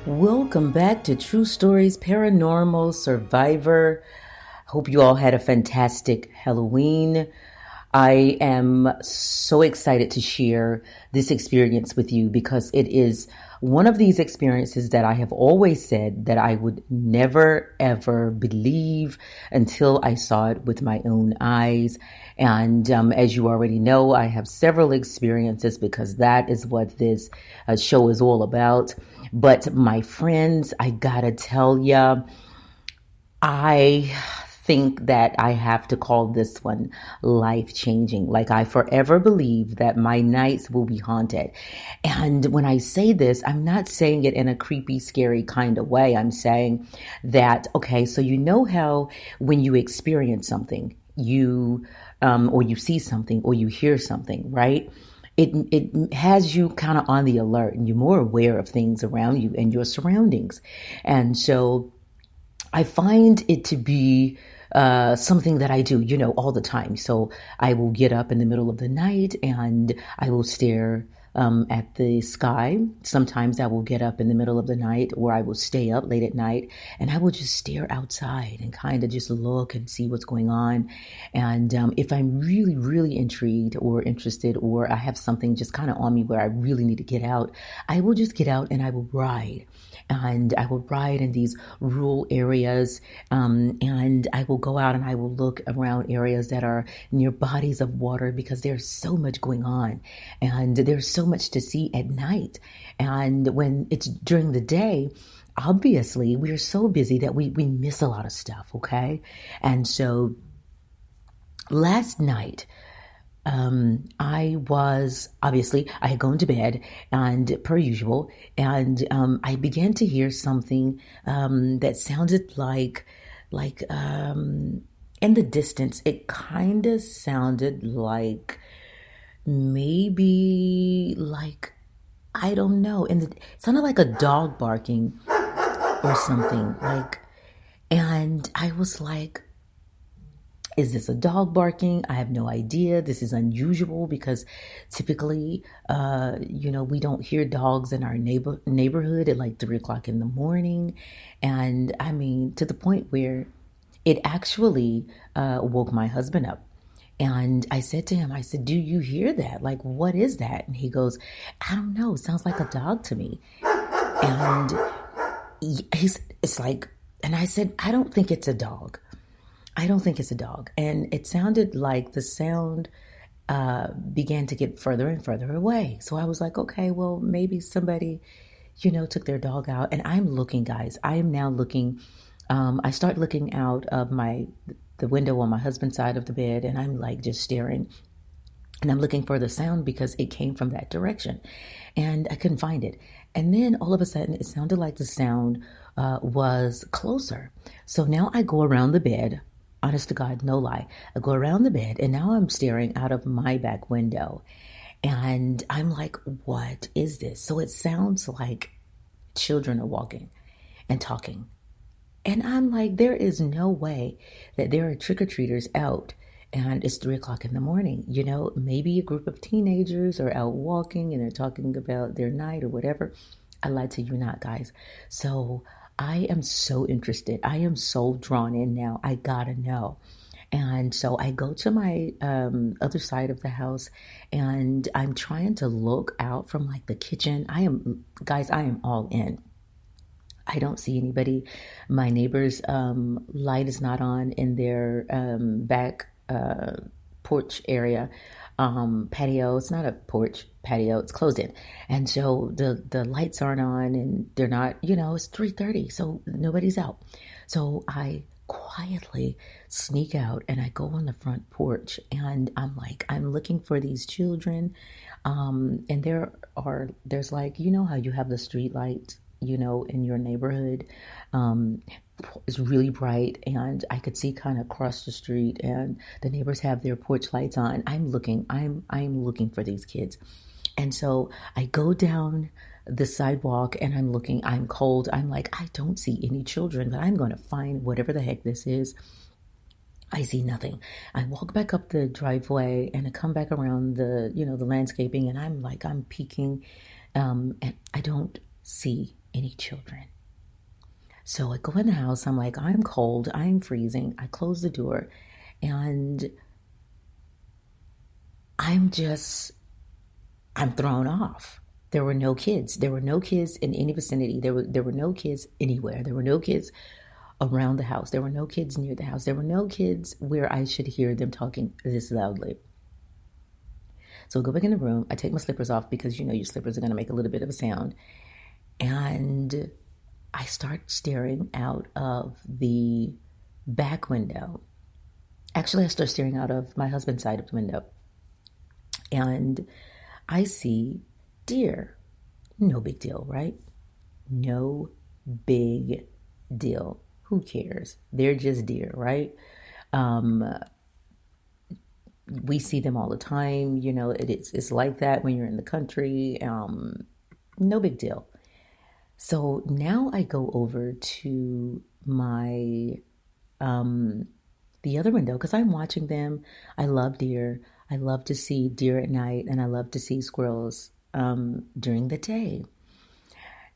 Welcome back to True Stories Paranormal Survivor. Hope you all had a fantastic Halloween. I am so excited to share this experience with you because it is one of these experiences that I have always said that I would never ever believe until I saw it with my own eyes. And as you already know, I have several experiences because that is what this show is all about. But my friends, I gotta tell ya, I think that I have to call this one life changing. Like, I forever believe that my nights will be haunted. And when I say this, I'm not saying it in a creepy, scary kind of way. I'm saying that, okay, so you know how when you experience something, or you see something or you hear something, right? It has you kind of on the alert and you're more aware of things around you and your surroundings. And so I find it to be something that I do, all the time. So I will get up in the middle of the night and I will stare at the sky. Sometimes I will get up in the middle of the night or I will stay up late at night and I will just stare outside and kind of just look and see what's going on. And if I'm really, really intrigued or interested or I have something just kind of on me where I really need to get out, I will just get out and I will ride. And I will ride in these rural areas, and I will go out and I will look around areas that are near bodies of water because there's so much going on and there's so much to see at night. And when it's during the day, obviously we're so busy that we miss a lot of stuff, okay? And so last night, I had gone to bed and per usual, and I began to hear something that sounded like in the distance, it kind of sounded like maybe like, I don't know, it sounded like a dog barking or something like, and I was like, is this a dog barking? I have no idea. This is unusual because typically, we don't hear dogs in our neighborhood at like 3 o'clock in the morning. And I mean, to the point where it actually woke my husband up. And I said to him, I said, do you hear that? Like, what is that? And he goes, I don't know. It sounds like a dog to me. And it's like, and I said, I don't think it's a dog. I don't think it's a dog. And it sounded like the sound began to get further and further away. So I was like, okay, well, maybe somebody, took their dog out. And I'm looking, guys. I am now looking. I start looking out of the window on my husband's side of the bed, and I'm like just staring. And I'm looking for the sound because it came from that direction. And I couldn't find it. And then all of a sudden, it sounded like the sound was closer. So now I go around the bed. Honest to God, no lie. I go around the bed and now I'm staring out of my back window and I'm like, what is this? So it sounds like children are walking and talking. And I'm like, there is no way that there are trick-or-treaters out and it's 3 o'clock in the morning. Maybe a group of teenagers are out walking and they're talking about their night or whatever. I lied to you not, guys. So I am so interested. I am so drawn in now. I gotta know. And so I go to my other side of the house and I'm trying to look out from like the kitchen. Guys, I am all in. I don't see anybody. My neighbor's light is not on in their back porch area. Patio. It's not a porch patio. It's closed in. And so the lights aren't on and they're not, it's 3:30. So nobody's out. So I quietly sneak out and I go on the front porch and I'm looking for these children. And there's like, how you have the street lights, in your neighborhood. It's really bright and I could see kind of across the street and the neighbors have their porch lights on. I'm looking for these kids. And so I go down the sidewalk and I'm looking, I'm cold. I'm like, I don't see any children, but I'm going to find whatever the heck this is. I see nothing. I walk back up the driveway and I come back around the landscaping and I'm peeking, and I don't see any children. So I go in the house. I'm like, I'm cold. I'm freezing. I close the door and I'm thrown off. There were no kids. There were no kids in any vicinity. There were no kids anywhere. There were no kids around the house. There were no kids near the house. There were no kids where I should hear them talking this loudly. So I go back in the room. I take my slippers off because your slippers are going to make a little bit of a sound. And I start staring out of the back window. Actually, I start staring out of my husband's side of the window. And I see deer. No big deal, right? No big deal. Who cares? They're just deer, right? We see them all the time. It's like that when you're in the country. No big deal. So now I go over to my the other window because I'm watching them. I love deer. I love to see deer at night, and I love to see squirrels during the day.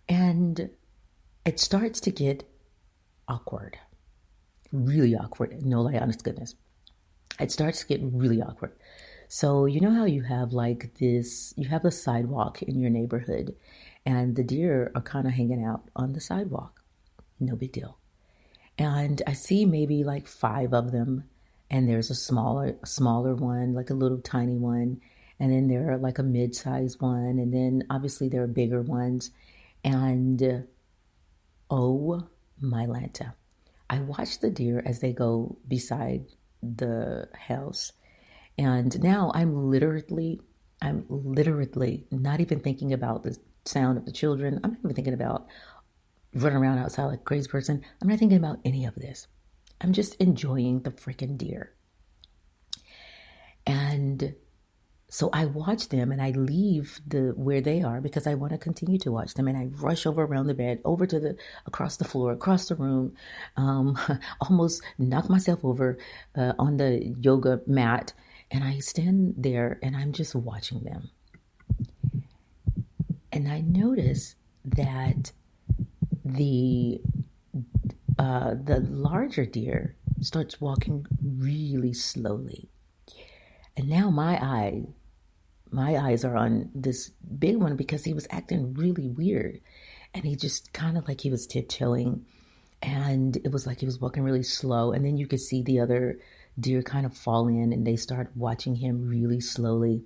And it starts to get awkward, really awkward. No lie, honest to goodness. It starts to get really awkward. So you know how you have you have a sidewalk in your neighborhood and the deer are kind of hanging out on the sidewalk. No big deal. And I see maybe like 5 of them, and there's a smaller one, like a little tiny one, and then there are like a mid-sized one, and then obviously there are bigger ones. And oh my Lanta. I watch the deer as they go beside the house. And now I'm literally not even thinking about the sound of the children. I'm not even thinking about running around outside like a crazy person. I'm not thinking about any of this. I'm just enjoying the freaking deer. And so I watch them and I leave where they are because I want to continue to watch them. And I rush over around the bed, over to across the floor, across the room, almost knock myself over on the yoga mat. And I stand there and I'm just watching them. And I notice that the larger deer starts walking really slowly. And now my eyes are on this big one because he was acting really weird. And he just kind of like he was tiptoeing. And it was like he was walking really slow. And then you could see the other deer kind of fall in and they start watching him really slowly.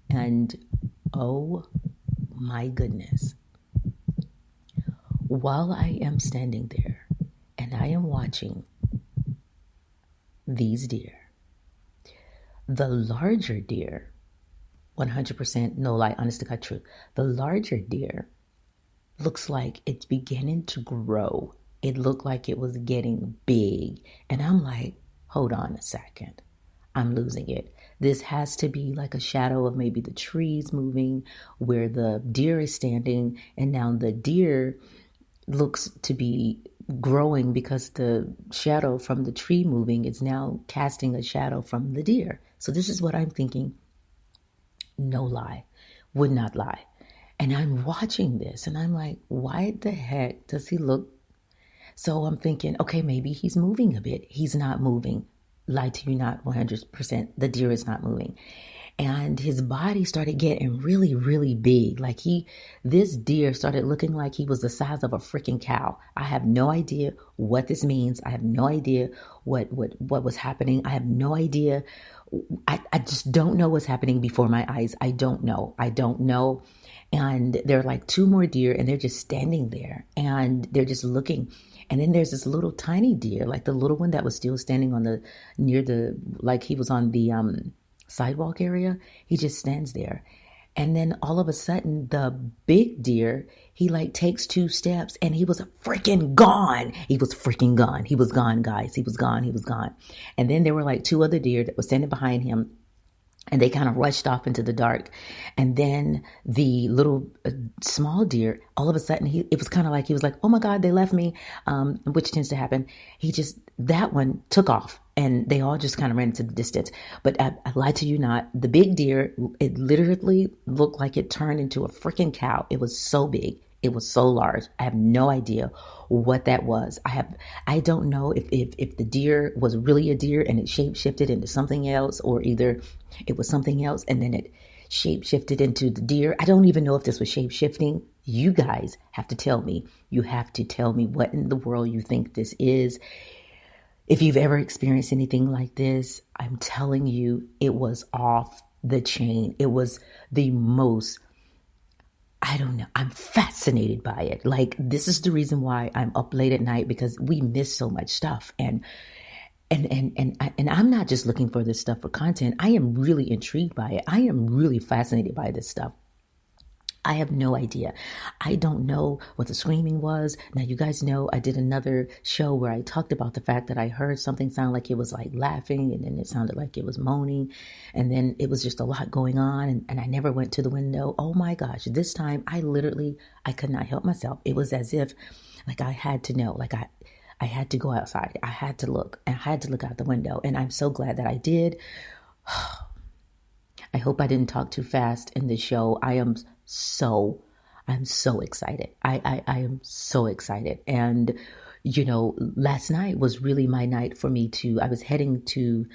And oh my goodness. While I am standing there and I am watching these deer, the larger deer, 100% no lie, honest to God truth, the larger deer looks like it's beginning to grow. It looked like it was getting big. And I'm like, hold on a second. I'm losing it. This has to be like a shadow of maybe the trees moving where the deer is standing. And now the deer looks to be growing because the shadow from the tree moving is now casting a shadow from the deer. So this is what I'm thinking. No lie. Would not lie. And I'm watching this and I'm like, why the heck does he look? So I'm thinking, okay, maybe he's moving a bit. He's not moving. Lie to you not 100%. The deer is not moving. And his body started getting really, really big. Like this deer started looking like he was the size of a freaking cow. I have no idea what this means. I have no idea what was happening. I have no idea. I just don't know what's happening before my eyes. I don't know. And there are like 2 more deer and they're just standing there and they're just looking. And then there's this little tiny deer, like the little one that was still standing like he was on the sidewalk area. He just stands there. And then all of a sudden, the big deer, he like takes 2 steps and he was freaking gone. He was freaking gone. He was gone, guys. He was gone. And then there were like 2 other deer that were standing behind him. And they kind of rushed off into the dark. And then the little small deer, all of a sudden, it was kind of like, he was like, oh my God, they left me, which tends to happen. That one took off and they all just kind of ran into the distance. But I lied to you not, the big deer, it literally looked like it turned into a freaking cow. It was so big. It was so large. I have no idea what that was. I don't know if the deer was really a deer and it shape shifted into something else, or either it was something else and then it shape shifted into the deer. I don't even know if this was shape shifting. You guys have to tell me. You have to tell me what in the world you think this is. If you've ever experienced anything like this, I'm telling you, it was off the chain. It was the most, I don't know. I'm fascinated by it. Like, this is the reason why I'm up late at night, because we miss so much stuff. And I'm not just looking for this stuff for content. I am really intrigued by it. I am really fascinated by this stuff. I have no idea. I don't know what the screaming was. Now, you guys know I did another show where I talked about the fact that I heard something sound like it was like laughing, and then it sounded like it was moaning, and then it was just a lot going on, and I never went to the window. Oh my gosh, this time I could not help myself. It was as if like I had to know, like I had to go outside. I had to look. I had to look out the window, and I'm so glad that I did. I hope I didn't talk too fast in the show. I'm so excited. I am so excited. And, last night was really my night for me I was heading to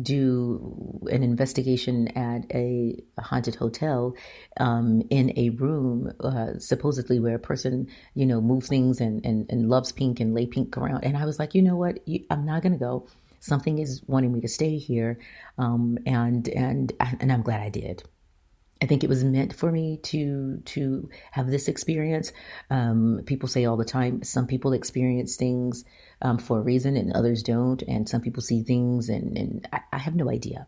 do an investigation at a haunted hotel in a room, supposedly where a person, moves things and loves pink and lay pink around. And I was like, you know what? I'm not going to go. Something is wanting me to stay here. And I'm glad I did. I think it was meant for me to have this experience. People say all the time, some people experience things for a reason and others don't. And some people see things and I have no idea.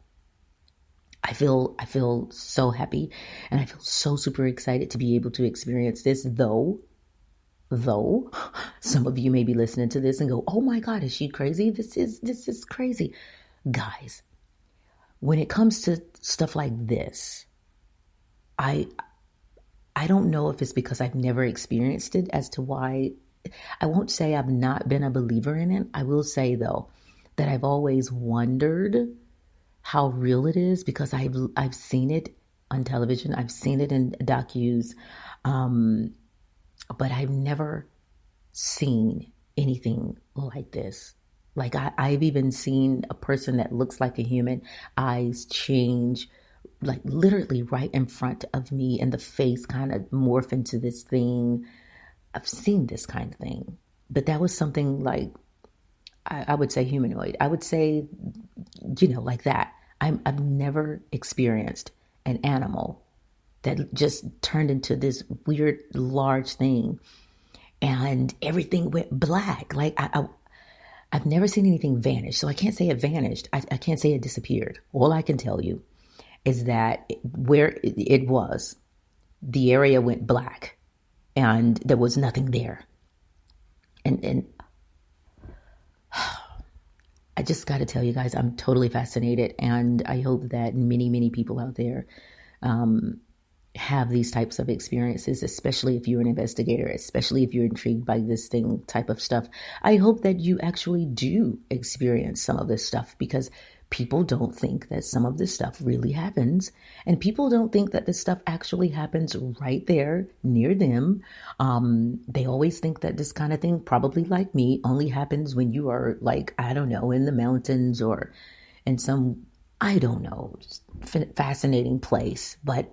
I feel so happy, and I feel so super excited to be able to experience this, though some of you may be listening to this and go, oh my God, is she crazy? This is crazy. Guys, when it comes to stuff like this, I don't know if it's because I've never experienced it as to why. I won't say I've not been a believer in it. I will say, though, that I've always wondered how real it is, because I've seen it on television. I've seen it in docus, but I've never seen anything like this. Like I've even seen a person that looks like a human, eyes change, like literally right in front of me, and the face kind of morph into this thing. I've seen this kind of thing, but that was something like, I would say humanoid. I would say, like that. I've never experienced an animal that just turned into this weird large thing and everything went black. Like I've never seen anything vanish. So I can't say it vanished. I can't say it disappeared. All I can tell you is that where it was, the area went black and there was nothing there. And I just got to tell you guys, I'm totally fascinated. And I hope that many, many people out there have these types of experiences, especially if you're an investigator, especially if you're intrigued by this thing type of stuff. I hope that you actually do experience some of this stuff, because people don't think that some of this stuff really happens, and people don't think that this stuff actually happens right there near them. They always think that this kind of thing, probably like me, only happens when you are like, I don't know, in the mountains or in some, I don't know, fascinating place. But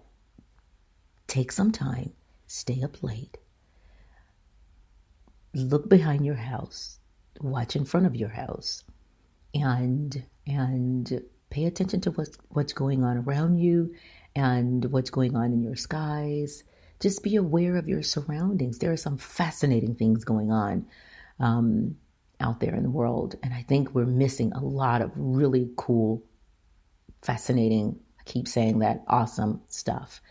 take some time, stay up late, look behind your house, watch in front of your house, and pay attention to what's going on around you and what's going on in your skies. Just be aware of your surroundings. There are some fascinating things going on out there in the world, and I think we're missing a lot of really cool, fascinating, I keep saying that, awesome stuff.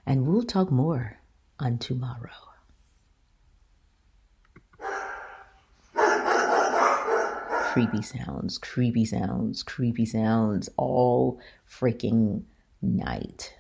And we'll talk more on tomorrow. Creepy sounds, creepy sounds, creepy sounds all freaking night.